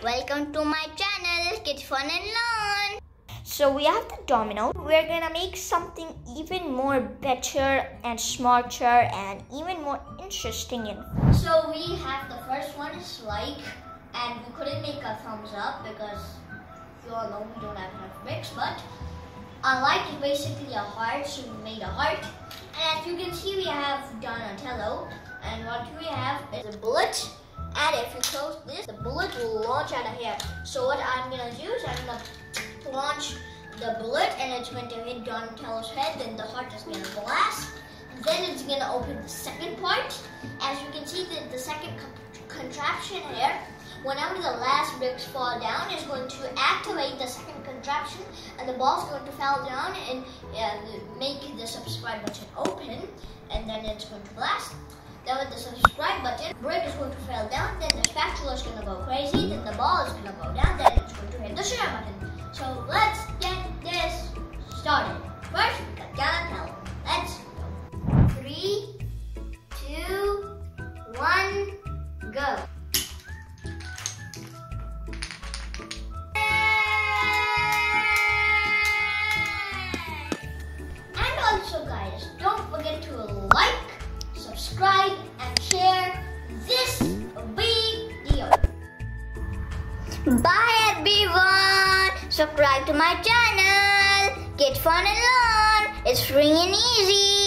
Welcome to my channel, Kids Fun and Learn. So we have the domino. We're gonna make something even more better and smarter and even more interesting. So we have the first one is like, and we couldn't make a thumbs up because you all know we don't have enough bricks, but a like is basically a heart, so we made a heart. And as you can see, we have Donatello, and what we have is a bullet. And if you close this, the bullet will launch out of here. So what I'm gonna do is I'm gonna launch the bullet, and it's going to hit Donatello's head. Then the heart is gonna blast. And then it's gonna open the second part. As you can see, the second contraption here. Whenever the last bricks fall down, it's going to activate the second contraption, and the ball is going to fall down and make the subscribe button open, and then it's going to blast. Then with the subscribe button, brick is going to fall down, then the spatula is going to go crazy, then the ball is going to go down, then it's going to hit the share button. So let's get this started. First, the Donatello. Let's go. 3, 2, 1, go. And also guys, don't forget to like, subscribe and share this video. Bye everyone. Subscribe to my channel. Get fun and learn. It's free and easy.